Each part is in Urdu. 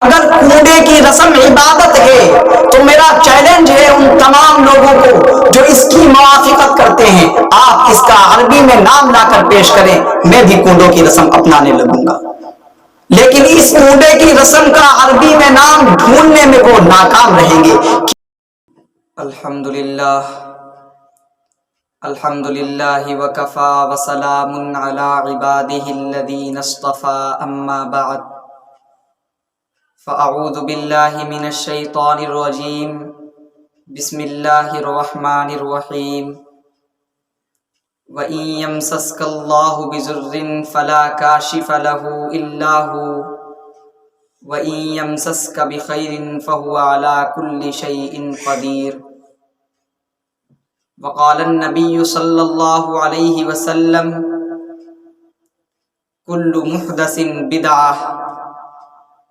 اگر کنڈے کی رسم عبادت ہے تو میرا چیلنج ہے ان تمام لوگوں کو جو اس کی موافقت کرتے ہیں، آپ اس کا عربی میں نام لا کر پیش کریں، میں بھی کنڈوں کی رسم اپنانے لگوں گا، لیکن اس کنڈے کی رسم کا عربی میں نام ڈھونڈنے میں وہ ناکام رہیں گے۔ الحمدللہ الحمدللہ وکفا وسلام علی عبادہ الذین اصطفى، اما بعد فاعوذ باللہ من الشیطان الرجیم، بسم اللہ الرحمن الرحیم۔ وَإِن يَمْسَسْكَ اللَّهُ بِضُرٍّ فَلَا كَاشِفَ لَهُ إِلَّا هُوَ وَإِن يَمْسَسْكَ بِخَيْرٍ فَهُوَ عَلَى كُلِّ شَيْءٍ قَدِيرٌ۔ وقال النبی صلی اللہ علیہ وسلم: كل محدث بدعہ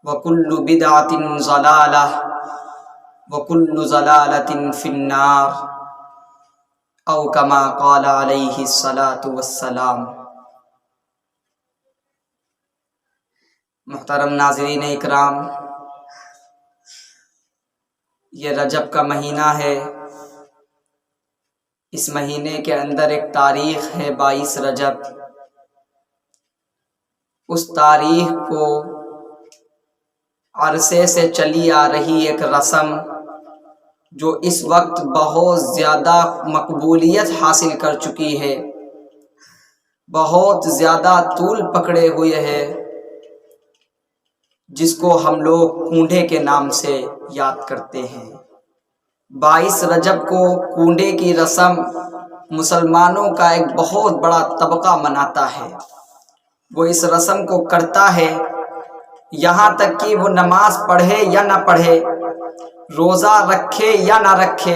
وكل بدعة ضلالة وكل ضلالة في النار، او كما قال علیہ الصلاة والسلام۔ محترم ناظرین اکرام، یہ رجب کا مہینہ ہے۔ اس مہینے کے اندر ایک تاریخ ہے 22 رجب۔ اس تاریخ کو عرصے سے چلی آ رہی ایک رسم جو اس وقت بہت زیادہ مقبولیت حاصل کر چکی ہے، بہت زیادہ طول پکڑے ہوئے ہے، جس کو ہم لوگ کنڈے کے نام سے یاد کرتے ہیں۔ 22 رجب کو کنڈے کی رسم مسلمانوں کا ایک بہت بڑا طبقہ مناتا ہے۔ وہ اس رسم کو کرتا ہے، یہاں تک کہ وہ نماز پڑھے یا نہ پڑھے، روزہ رکھے یا نہ رکھے،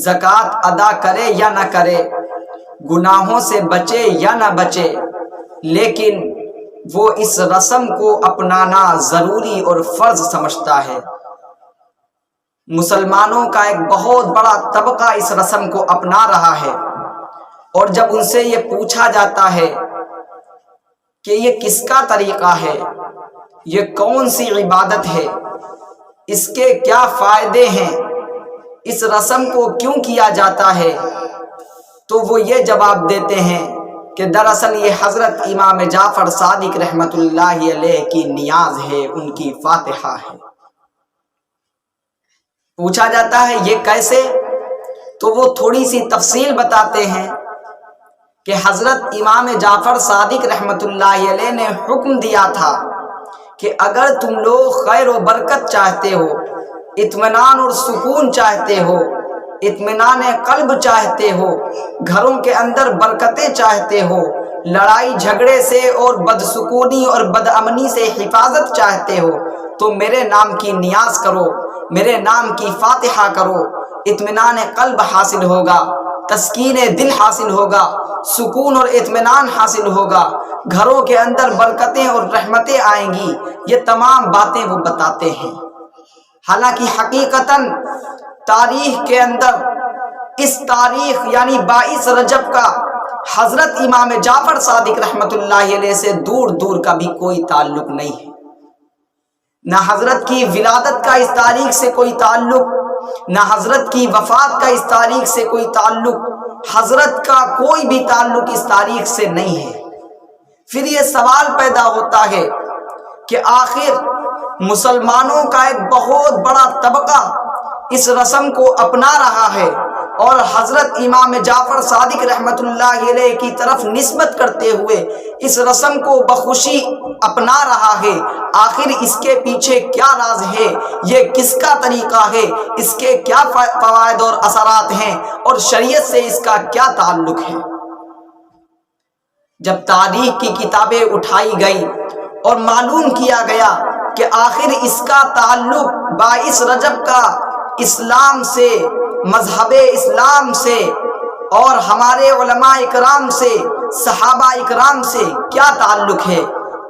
زکوٰۃ ادا کرے یا نہ کرے، گناہوں سے بچے یا نہ بچے، لیکن وہ اس رسم کو اپنانا ضروری اور فرض سمجھتا ہے۔ مسلمانوں کا ایک بہت بڑا طبقہ اس رسم کو اپنا رہا ہے، اور جب ان سے یہ پوچھا جاتا ہے کہ یہ کس کا طریقہ ہے، یہ کون سی عبادت ہے، اس کے کیا فائدے ہیں، اس رسم کو کیوں کیا جاتا ہے، تو وہ یہ جواب دیتے ہیں کہ دراصل یہ حضرت امام جعفر صادق رحمت اللہ علیہ کی نیاز ہے، ان کی فاتحہ ہے۔ پوچھا جاتا ہے یہ کیسے، تو وہ تھوڑی سی تفصیل بتاتے ہیں کہ حضرت امام جعفر صادق رحمت اللہ علیہ نے حکم دیا تھا کہ اگر تم لوگ خیر و برکت چاہتے ہو، اطمینان اور سکون چاہتے ہو، اطمینان قلب چاہتے ہو، گھروں کے اندر برکتیں چاہتے ہو، لڑائی جھگڑے سے اور بدسکونی اور بدامنی سے حفاظت چاہتے ہو، تو میرے نام کی نیاز کرو، میرے نام کی فاتحہ کرو، اطمینان قلب حاصل ہوگا، تسکین دل حاصل ہوگا، سکون اور اطمینان حاصل ہوگا، گھروں کے اندر برکتیں اور رحمتیں آئیں گی۔ یہ تمام باتیں وہ بتاتے ہیں۔ حالانکہ حقیقتاً تاریخ کے اندر اس تاریخ یعنی 22 رجب کا حضرت امام جعفر صادق رحمت اللہ علیہ سے دور دور کا بھی کوئی تعلق نہیں ہے۔ نہ حضرت کی ولادت کا اس تاریخ سے کوئی تعلق، نہ حضرت کی وفات کا اس تاریخ سے کوئی تعلق، حضرت کا کوئی بھی تعلق اس تاریخ سے نہیں ہے۔ پھر یہ سوال پیدا ہوتا ہے کہ آخر مسلمانوں کا ایک بہت بڑا طبقہ اس رسم کو اپنا رہا ہے اور حضرت امام جعفر صادق رحمت اللہ علیہ کی طرف نسبت کرتے ہوئے اس رسم کو بخوشی اپنا رہا ہے، آخر اس کے پیچھے کیا راز ہے، یہ کس کا طریقہ ہے، اس کے کیا فوائد اور اثرات ہیں، اور شریعت سے اس کا کیا تعلق ہے۔ جب تاریخ کی کتابیں اٹھائی گئی اور معلوم کیا گیا کہ آخر اس کا تعلق 22 رجب کا اسلام سے، مذہب اسلام سے اور ہمارے علماء اکرام سے، صحابہ اکرام سے کیا تعلق ہے،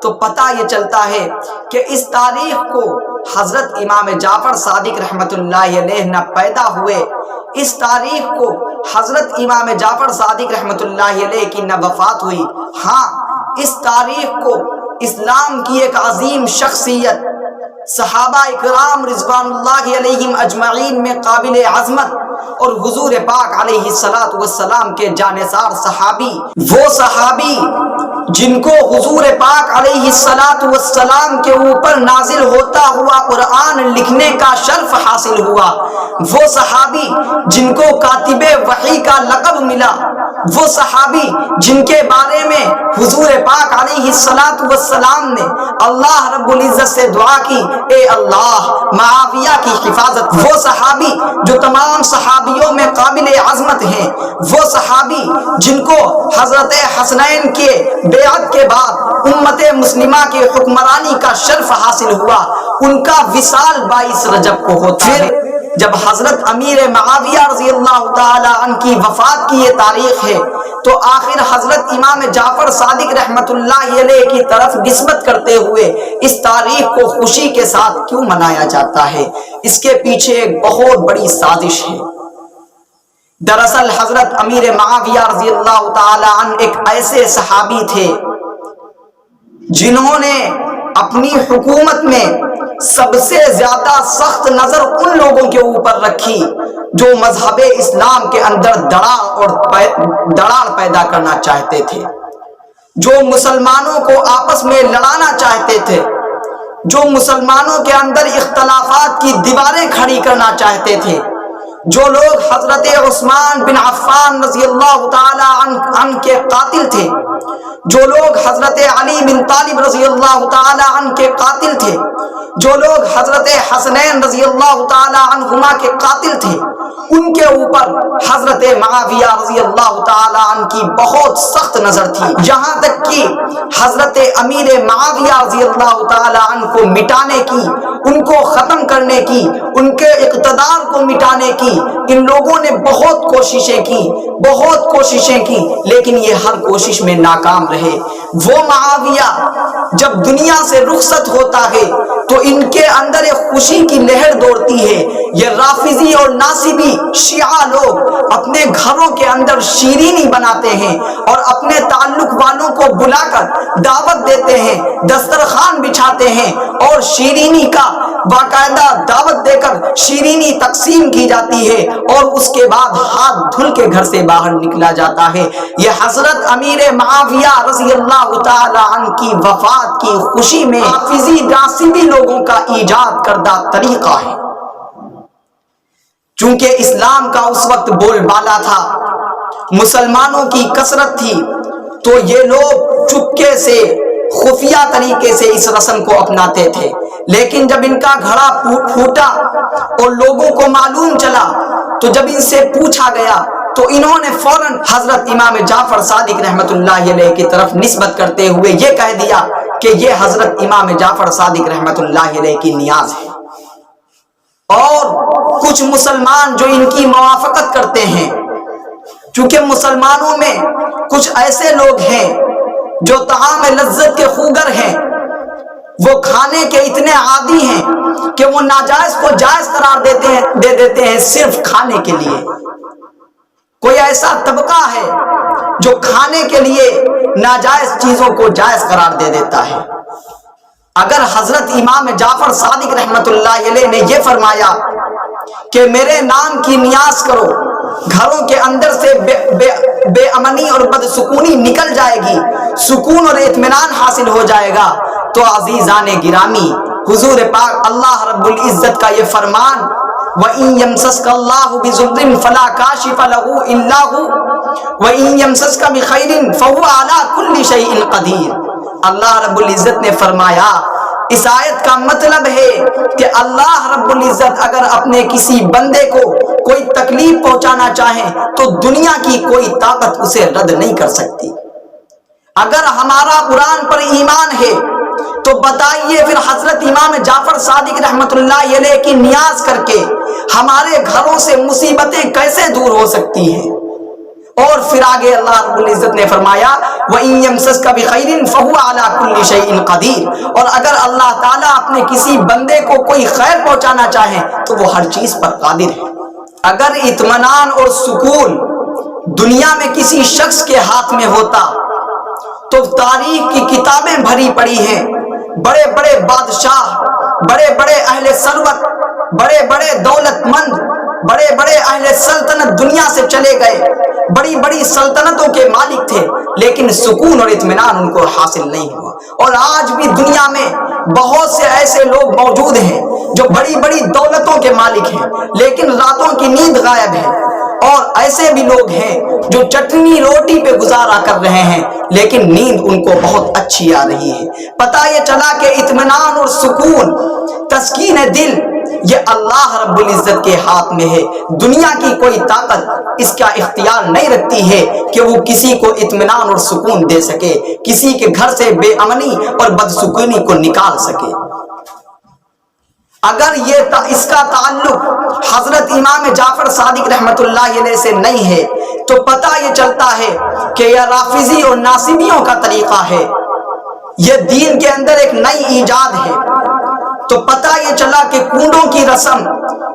تو پتہ یہ چلتا ہے کہ اس تاریخ کو حضرت امام جعفر صادق رحمت اللہ علیہ نہ پیدا ہوئے، اس تاریخ کو حضرت امام جعفر صادق رحمت اللہ علیہ کی نہ وفات ہوئی، ہاں اس تاریخ کو اسلام کی ایک عظیم شخصیت صحابہ اکرام رضوان اللہ علیہم اجمعین میں قابل عظمت اور حضور پاک علیہ الصلوۃ والسلام کے جانثار صحابی، وہ صحابی جن کو حضور پاک علیہ الصلوۃ والسلام کے اوپر نازل ہوتا ہوا قرآن لکھنے کا شرف حاصل ہوا، وہ صحابی جن کو کاتب وحی کا لقب ملا، وہ صحابی جن کے بارے میں حضور پاک علیہ الصلوۃ والسلام نے اللہ رب العزت سے دعا کی، اے اللہ معاویہ کی حفاظت، وہ صحابی جو تمام صحابیوں میں قابل عظمت ہیں، وہ صحابی جن کو حضرت حسنین کے بیعت کے بعد امت مسلمہ کے حکمرانی کا شرف حاصل ہوا، ان کا وصال 22 رجب کو ہوتا ہے۔ جب حضرت امیر معاویہ رضی اللہ تعالی عنہ کی وفات کی یہ تاریخ ہے تو آخر حضرت امام جعفر صادق رحمت اللہ علیہ کی طرف نسبت کرتے ہوئے اس تاریخ کو خوشی کے ساتھ کیوں منایا جاتا ہے؟ اس کے پیچھے ایک بہت بڑی سازش ہے۔ دراصل حضرت امیر معاویہ رضی اللہ تعالی عنہ ایک ایسے صحابی تھے جنہوں نے اپنی حکومت میں سب سے زیادہ سخت نظر ان لوگوں کے اوپر رکھی جو مذہب اسلام کے اندر دراڑ پیدا کرنا چاہتے تھے، جو مسلمانوں کو آپس میں لڑانا چاہتے تھے، جو مسلمانوں کے اندر اختلافات کی دیواریں کھڑی کرنا چاہتے تھے، جو لوگ حضرت عثمان بن عفان رضی اللہ تعالی عنہ کے قاتل تھے، جو لوگ حضرت علی بن طالب رضی اللہ تعالی عنہ کے قاتل تھے، جو لوگ حضرت حسنین رضی اللہ تعالی عنہما کے قاتل تھے، ان کے اوپر حضرت معاویہ رضی اللہ تعالی عنہ کی بہت سخت نظر تھی، یہاں تک کہ حضرت امیر معاویہ رضی اللہ تعالی عنہ کو مٹانے کی، ان کو ختم کرنے کی، ان کے اقتدار کو مٹانے کی ان لوگوں نے بہت کوششیں کی لیکن یہ ہر کوشش میں ناکام رہے۔ وہ معاویہ جب دنیا سے رخصت ہوتا ہے تو ان کے اندر ایک خوشی کی لہر دوڑتی ہے۔ یہ رافضی اور ناصبی شیعہ لوگ اپنے گھروں کے اندر شیرینی بناتے ہیں اور اپنے تعلق والوں کو بلا کر دعوت دیتے ہیں، دسترخوان بچھاتے ہیں اور شیرینی کا باقاعدہ دعوت دے کر شیرینی تقسیم کی جاتی ہے اور اس کے بعد ہاتھ دھل کے گھر سے باہر نکلا جاتا ہے۔ یہ حضرت امیر معاویہ رضی اللہ تعالی عنہ کی وفات کی خوشی میں رافضی ناصبی لوگوں کا ایجاد کردہ طریقہ ہے۔ چونکہ اسلام کا اس وقت بول بالا تھا، مسلمانوں کی کثرت تھی، تو یہ لوگ چپکے سے خفیہ طریقے سے اس رسم کو اپناتے تھے، لیکن جب ان کا گھڑا پھوٹا اور لوگوں کو معلوم چلا تو جب ان سے پوچھا گیا تو انہوں نے فوراً حضرت امام جعفر صادق رحمت اللہ علیہ کی طرف نسبت کرتے ہوئے یہ کہہ دیا کہ یہ حضرت امام جعفر صادق رحمت اللہ علیہ کی نیاز ہے۔ اور کچھ مسلمان جو ان کی موافقت کرتے ہیں، چونکہ مسلمانوں میں کچھ ایسے لوگ ہیں جو طعام لذت کے خوگر ہیں، وہ کھانے کے اتنے عادی ہیں کہ وہ ناجائز کو جائز قرار دے دیتے ہیں صرف کھانے کے لیے۔ کوئی ایسا طبقہ ہے جو کھانے کے لیے ناجائز چیزوں کو جائز قرار دے دیتا ہے۔ اگر حضرت امام جعفر صادق رحمت اللہ علیہ نے یہ فرمایا کہ میرے نام کی نیاز کرو، گھروں کے اندر سے بے امنی اور بدسکونی نکل جائے گی، سکون اور اطمینان حاصل ہو جائے گا، تو عزیزان گرامی حضور پاک اللہ رب العزت کا یہ فرمان وَإِن يَمْسَسْكَ اللَّهُ بِضُرٍّ فَلَا كَاشِفَ لَهُ إِلَّا هُوَ وَإِن يَمْسَسْكَ بِخَيْرٍ فَهُوَ عَلَى كُلِّ شَيْءٍ قَدِيرٌ۔ اللہ رب العزت نے فرمایا، اس آیت کا مطلب ہے کہ اللہ رب العزت اگر اپنے کسی بندے کو کوئی تکلیف پہنچانا چاہے تو دنیا کی کوئی طاقت اسے رد نہیں کر سکتی۔ اگر ہمارا قرآن پر ایمان ہے تو بتائیے پھر حضرت امام جعفر صادق رحمت اللہ علیہ کی نیاز کر کے ہمارے گھروں سے مصیبتیں کیسے دور ہو سکتی ہیں؟ اور پھر آگے اللہ رب العزت نے فرمایا وَإِن يَمْسَسْكَ بِخَيْرٍ فَهُوَ عَلَى كُلِّ شَيْءٍ قَدِيرٌ، اور اگر اللہ تعالیٰ اپنے کسی بندے کو کوئی خیر پہنچانا چاہے تو وہ ہر چیز پر قادر ہے۔ اگر اطمینان اور سکون دنیا میں کسی شخص کے ہاتھ میں ہوتا تو تاریخ کی کتابیں بھری پڑی ہیں، بڑے بڑے بادشاہ بڑے بڑے اہل ثروت، بڑے بڑے دولت مند، بڑے بڑے اہل سلطنت دنیا سے چلے گئے، بڑی بڑی سلطنتوں کے مالک تھے، لیکن سکون اور اطمینان ان کو حاصل نہیں ہوا۔ اور آج بھی دنیا میں بہت سے ایسے لوگ موجود ہیں جو بڑی بڑی دولتوں کے مالک ہیں، لیکن راتوں کی نیند غائب ہے، اور ایسے بھی لوگ ہیں جو چٹنی روٹی پہ گزارا کر رہے ہیں، لیکن نیند ان کو بہت اچھی آ رہی ہے۔ پتہ یہ چلا کہ اطمینان اور سکون، تسکین دل، یہ اللہ رب العزت کے ہاتھ میں ہے۔ دنیا کی کوئی طاقت اس کا اختیار نہیں رکھتی ہے کہ وہ کسی کو اطمینان اور سکون دے سکے، کسی کے گھر سے بے امنی اور بدسکونی کو نکال سکے۔ اگر اس کا تعلق حضرت امام جعفر صادق رحمت اللہ علیہ سے نہیں ہے تو پتہ یہ چلتا ہے کہ یہ رافضی اور ناصبیوں کا طریقہ ہے، یہ دین کے اندر ایک نئی ایجاد ہے۔ تو پتہ یہ چلا کہ کنڈوں کی رسم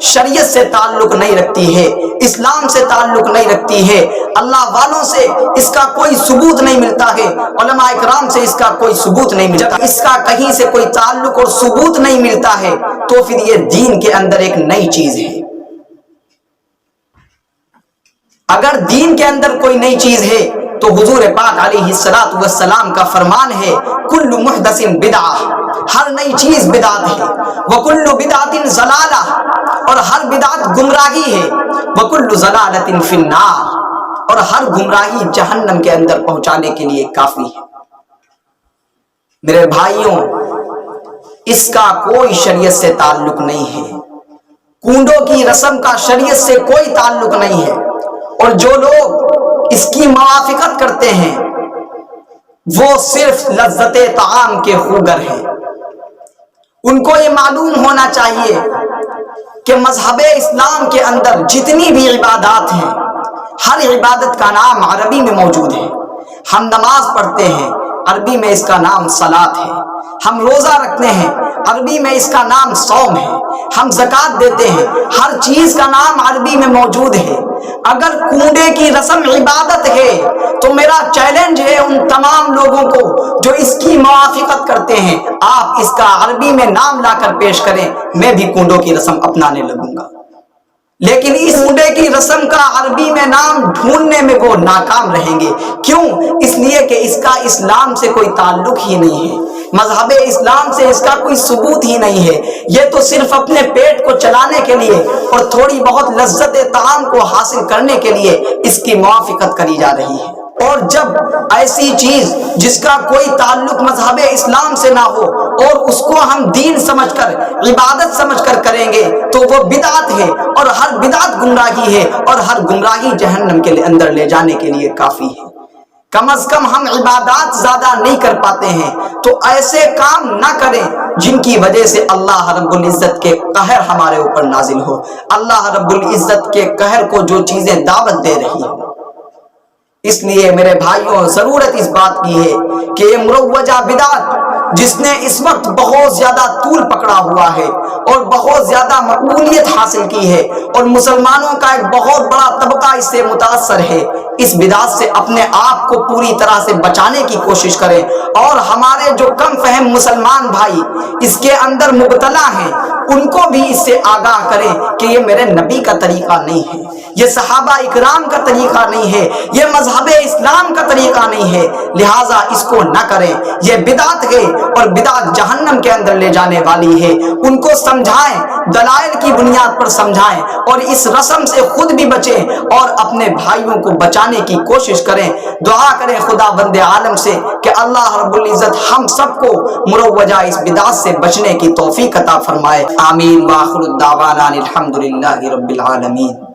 شریعت سے تعلق نہیں رکھتی ہے، اسلام سے تعلق نہیں رکھتی ہے، اللہ والوں سے اس کا کوئی ثبوت نہیں ملتا ہے، علماء اکرام سے اس کا کوئی ثبوت نہیں ملتا، اس کا کہیں سے کوئی تعلق اور ثبوت نہیں ملتا ہے، تو پھر یہ دین کے اندر ایک نئی چیز ہے۔ اگر دین کے اندر کوئی نئی چیز ہے تو حضور پاک علیہ الصلوۃ والسلام کا فرمان ہے کل محدث بدعہ، ہر نئی چیز بدعت ہے، وکل بدعت ضلالہ، اور ہر بدعت گمراہی ہے، وکل ضلالۃ فی النار، اور ہر گمراہی جہنم کے اندر پہنچانے کے لیے کافی ہے۔ میرے بھائیوں، اس کا کوئی شریعت سے تعلق نہیں ہے، کنڈوں کی رسم کا شریعت سے کوئی تعلق نہیں ہے، اور جو لوگ اس کی موافقت کرتے ہیں وہ صرف لذت طعام کے خوگر ہیں۔ ان کو یہ معلوم ہونا چاہیے کہ مذہب اسلام کے اندر جتنی بھی عبادات ہیں، ہر عبادت کا نام عربی میں موجود ہے۔ ہم نماز پڑھتے ہیں، عربی میں اس کا نام صلاۃ ہے۔ ہم روزہ رکھتے ہیں، عربی میں اس کا نام صوم ہے۔ ہم زکوٰۃ دیتے ہیں، ہر چیز کا نام عربی میں موجود ہے۔ اگر کنڈے کی رسم عبادت ہے تو میرا چیلنج ہے ان تمام لوگوں کو جو اس کی موافقت کرتے ہیں، آپ اس کا عربی میں نام لا کر پیش کریں، میں بھی کنڈوں کی رسم اپنانے لگوں گا۔ لیکن اس کنڈے کی رسم کا عربی میں نام ڈھونڈنے میں وہ ناکام رہیں گے۔ کیوں؟ اس لیے کہ اس کا اسلام سے کوئی تعلق ہی نہیں ہے، مذہب اسلام سے اس کا کوئی ثبوت ہی نہیں ہے۔ یہ تو صرف اپنے پیٹ کو چلانے کے لیے اور تھوڑی بہت لذت طعام کو حاصل کرنے کے لیے اس کی موافقت کری جا رہی ہے۔ اور جب ایسی چیز جس کا کوئی تعلق مذہب اسلام سے نہ ہو اور اس کو ہم دین سمجھ کر، عبادت سمجھ کر کریں گے تو وہ بدعت ہے، اور ہر بدعت گمراہی ہے، اور ہر گمراہی جہنم کے اندر لے جانے کے لیے کافی ہے۔ کم از کم ہم عبادات زیادہ نہیں کر پاتے ہیں تو ایسے کام نہ کریں جن کی وجہ سے اللہ رب العزت کے قہر ہمارے اوپر نازل ہو۔ اللہ رب العزت کے قہر کو جو چیزیں دعوت دے رہی ہیں، اس لیے میرے بھائیوں ضرورت اس بات کی ہے کہ یہ مروجہ بدعت جس نے اس وقت بہت زیادہ طول پکڑا ہوا ہے اور بہت زیادہ مقبولیت حاصل کی ہے، اور مسلمانوں کا ایک بہت بڑا طبقہ اس سے متاثر ہے، اس بدعت سے اپنے آپ کو پوری طرح سے بچانے کی کوشش کریں، اور ہمارے جو کم فہم مسلمان بھائی اس کے اندر مبتلا ہیں ان کو بھی اس سے آگاہ کریں کہ یہ میرے نبی کا طریقہ نہیں ہے، یہ صحابہ اکرام کا طریقہ نہیں ہے، یہ مذہب اسلام کا طریقہ نہیں ہے، لہٰذا اس کو نہ کریں، یہ بدعت ہے اور بدعت جہنم کے اندر لے جانے والی ہے۔ ان کو سمجھائیں، دلائل کی بنیاد پر سمجھائیں، اور اس رسم سے خود بھی بچیں اور اپنے بھائیوں کو بچانے کی کوشش کریں۔ دعا کریں خدا بند عالم سے کہ اللہ رب العزت ہم سب کو مروجہ اس بدعت سے بچنے کی توفیق عطا فرمائے۔ آمین۔ وآخر الدعوانا الحمدللہ رب العالمین۔